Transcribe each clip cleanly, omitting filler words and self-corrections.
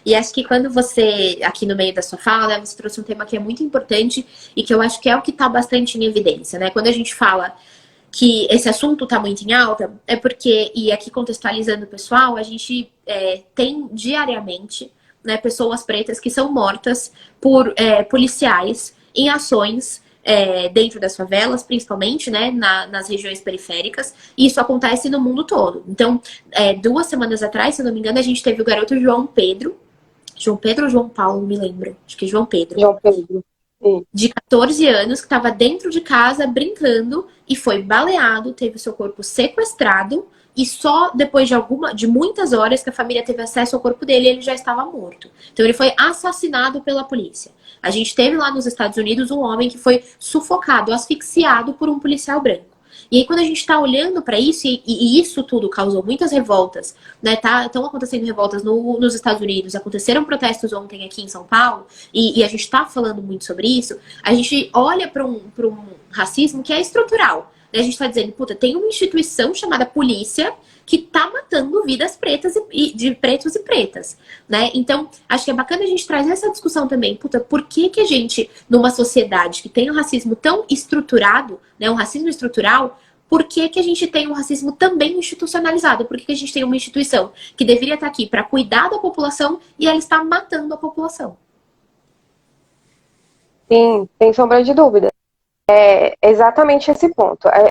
E acho que quando você, aqui no meio da sua fala, né, você trouxe um tema que é muito importante e que eu acho que é o que está bastante em evidência, né? Quando a gente fala que esse assunto está muito em alta, é porque, e aqui contextualizando o pessoal, a gente tem diariamente, né, pessoas pretas que são mortas por policiais em ações dentro das favelas, principalmente, né, nas regiões periféricas, e isso acontece no mundo todo. Então, 2 semanas atrás, se eu não me engano, a gente teve o garoto João Pedro ou João Paulo, não me lembro, acho que é João Pedro, João Pedro. Sim. de 14 anos, que estava dentro de casa brincando e foi baleado, teve seu corpo sequestrado e só depois de muitas horas que a família teve acesso ao corpo dele, ele já estava morto. Então ele foi assassinado pela polícia. A gente teve lá nos Estados Unidos um homem que foi sufocado, asfixiado por um policial branco. E aí, quando a gente está olhando para isso, e isso tudo causou muitas revoltas, né? Estão acontecendo revoltas nos Estados Unidos, aconteceram protestos ontem aqui em São Paulo, e a gente está falando muito sobre isso, a gente olha para um racismo que é estrutural. Né? A gente está dizendo, puta, tem uma instituição chamada polícia que tá matando vidas pretas de pretos e pretas, né? Então, acho que é bacana a gente trazer essa discussão também. Puta, por que a gente, numa sociedade que tem um racismo tão estruturado, né, um racismo estrutural, por que a gente tem um racismo também institucionalizado? Por que a gente tem uma instituição que deveria estar aqui para cuidar da população e ela está matando a população? Sim, sem sombra de dúvida. É exatamente esse ponto. É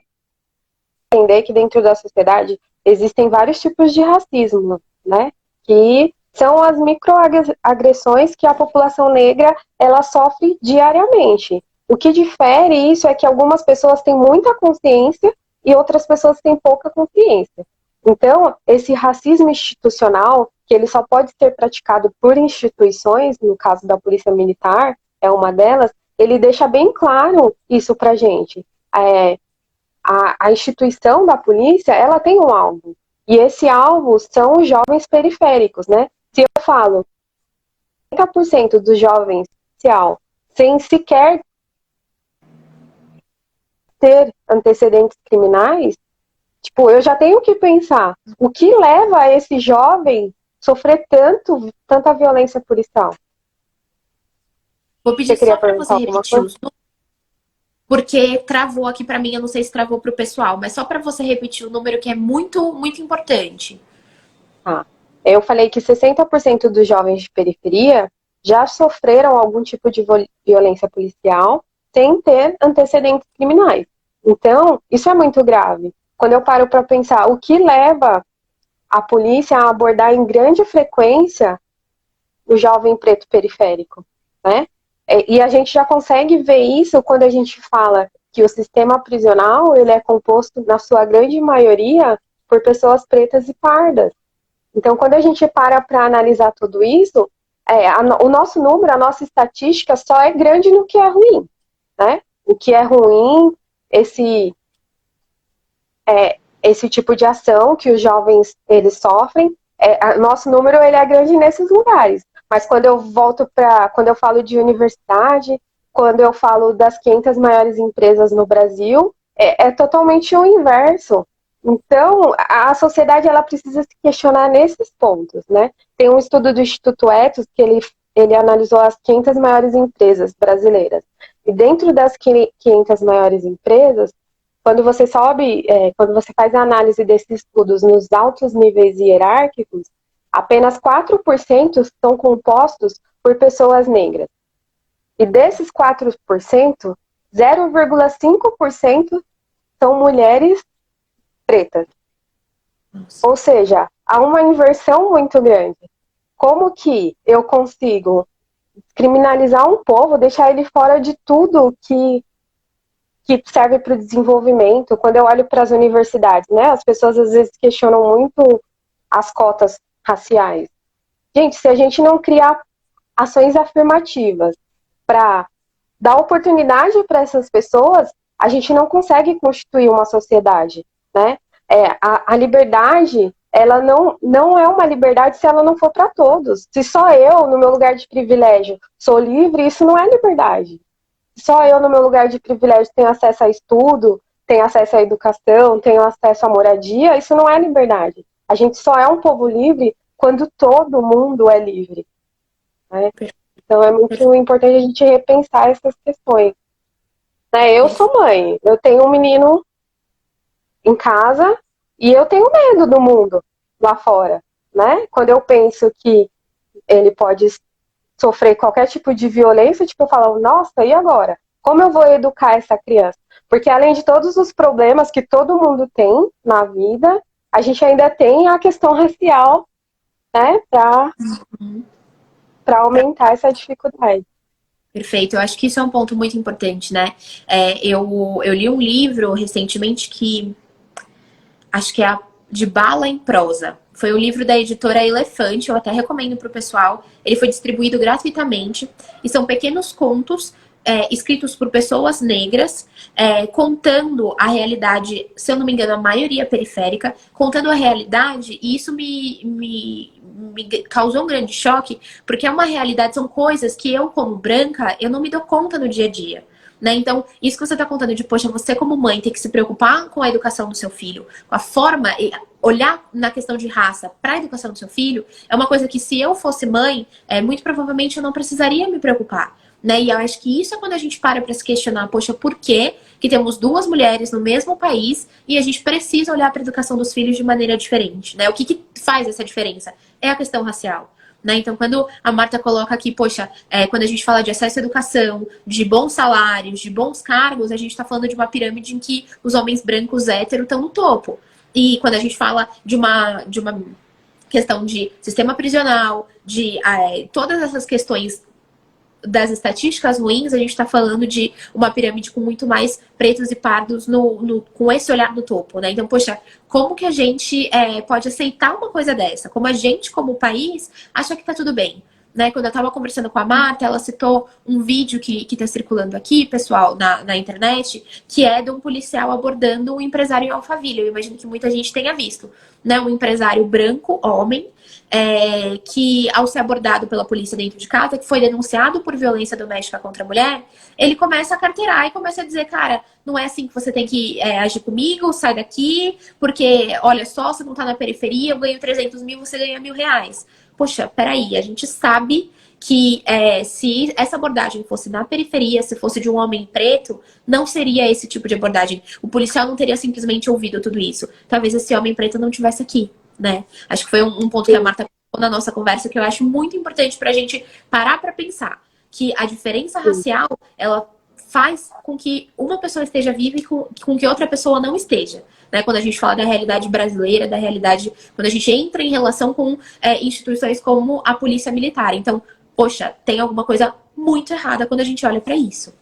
entender que dentro da sociedade existem vários tipos de racismo, né? Que são as microagressões que a população negra ela sofre diariamente. O que difere isso é que algumas pessoas têm muita consciência e outras pessoas têm pouca consciência. Então, esse racismo institucional, que ele só pode ser praticado por instituições, no caso da Polícia Militar, é uma delas, ele deixa bem claro isso pra gente. A instituição da polícia, ela tem um alvo. E esse alvo são os jovens periféricos, né? Se eu falo 30% dos jovens social, sem sequer ter antecedentes criminais, tipo, eu já tenho que pensar o que leva a esse jovem sofrer tanta violência policial. Vou Você pedir queria só para você perguntar alguma repetir coisa? os números, porque travou aqui para mim, eu não sei se travou para o pessoal, mas só para você repetir o número que é muito, muito importante. Ah, eu falei que 60% dos jovens de periferia já sofreram algum tipo de violência policial sem ter antecedentes criminais. Então, isso é muito grave. Quando eu paro para pensar o que leva a polícia a abordar em grande frequência o jovem preto periférico, né? E a gente já consegue ver isso quando a gente fala que o sistema prisional ele é composto, na sua grande maioria, por pessoas pretas e pardas. Então, quando a gente para analisar tudo isso, o nosso número, a nossa estatística só é grande no que é ruim, né? O que é ruim, esse tipo de ação que os jovens eles sofrem, nosso número ele é grande nesses lugares. Mas quando eu quando eu falo de universidade, quando eu falo das 500 maiores empresas no Brasil, é totalmente o inverso. Então, a sociedade ela precisa se questionar nesses pontos, né? Tem um estudo do Instituto Ethos que ele analisou as 500 maiores empresas brasileiras. E dentro das 500 maiores empresas, quando você faz a análise desses estudos nos altos níveis hierárquicos, apenas 4% são compostos por pessoas negras. E desses 4%, 0,5% são mulheres pretas. Nossa. Ou seja, há uma inversão muito grande. Como que eu consigo criminalizar um povo, deixar ele fora de tudo que serve para o desenvolvimento? Quando eu olho para as universidades, né, as pessoas às vezes questionam muito as cotas raciais. Gente, se a gente não criar ações afirmativas para dar oportunidade para essas pessoas, a gente não consegue constituir uma sociedade, né? A liberdade, ela não é uma liberdade se ela não for para todos. Se só eu, no meu lugar de privilégio, sou livre, isso não é liberdade. Se só eu, no meu lugar de privilégio, tenho acesso a estudo, tenho acesso à educação, tenho acesso à moradia, isso não é liberdade. A gente só é um povo livre quando todo mundo é livre. né? Então é muito importante a gente repensar essas questões. Né? Eu sou mãe, eu tenho um menino em casa e eu tenho medo do mundo lá fora, né? Quando eu penso que ele pode sofrer qualquer tipo de violência, tipo, eu falo, nossa, e agora? Como eu vou educar essa criança? Porque além de todos os problemas que todo mundo tem na vida, a gente ainda tem a questão racial, né, para aumentar essa dificuldade. Perfeito, eu acho que isso é um ponto muito importante, né? Eu li um livro recentemente que acho que é de Bala em Prosa. Foi o livro da editora Elefante, eu até recomendo para o pessoal. Ele foi distribuído gratuitamente e são pequenos contos escritos por pessoas negras, contando a realidade, se eu não me engano, a maioria periférica, contando a realidade, e isso me causou um grande choque, porque é uma realidade, são coisas que eu, como branca, eu não me dou conta no dia a dia. Né? Então, isso que você está contando de, poxa, você como mãe tem que se preocupar com a educação do seu filho, com a forma, olhar na questão de raça para a educação do seu filho, é uma coisa que se eu fosse mãe, muito provavelmente eu não precisaria me preocupar. Né? E eu acho que isso é quando a gente para se questionar, poxa, por que temos duas mulheres no mesmo país e a gente precisa olhar para a educação dos filhos de maneira diferente, né? O que faz essa diferença? É a questão racial. Né? Então, quando a Marta coloca aqui, poxa, quando a gente fala de acesso à educação, de bons salários, de bons cargos, a gente está falando de uma pirâmide em que os homens brancos héteros estão no topo. E quando a gente fala de uma questão de sistema prisional, de todas essas questões das estatísticas ruins, a gente está falando de uma pirâmide com muito mais pretos e pardos com esse olhar no topo, né? Então, poxa, como que a gente pode aceitar uma coisa dessa? Como a gente, como país, acha que tá tudo bem? Né? Quando eu estava conversando com a Marta, ela citou um vídeo que está circulando aqui, pessoal, na internet, que é de um policial abordando um empresário em Alphaville. Eu imagino que muita gente tenha visto. Né? Um empresário branco, homem, que ao ser abordado pela polícia dentro de casa, que foi denunciado por violência doméstica contra a mulher, ele começa a carteirar e começa a dizer, cara, não é assim que você tem que agir comigo, sai daqui, porque, olha só, você não tá na periferia, eu ganho 300 mil, você ganha R$1.000. Poxa, peraí, a gente sabe que se essa abordagem fosse na periferia, se fosse de um homem preto, não seria esse tipo de abordagem. O policial não teria simplesmente ouvido tudo isso. Talvez esse homem preto não estivesse aqui, né? Acho que foi um ponto que a Marta colocou na nossa conversa que eu acho muito importante pra gente parar pra pensar. Que a diferença racial, ela faz com que uma pessoa esteja viva e com que outra pessoa não esteja. Né? Quando a gente fala da realidade brasileira, da realidade, quando a gente entra em relação com instituições como a polícia militar. Então, poxa, tem alguma coisa muito errada quando a gente olha para isso.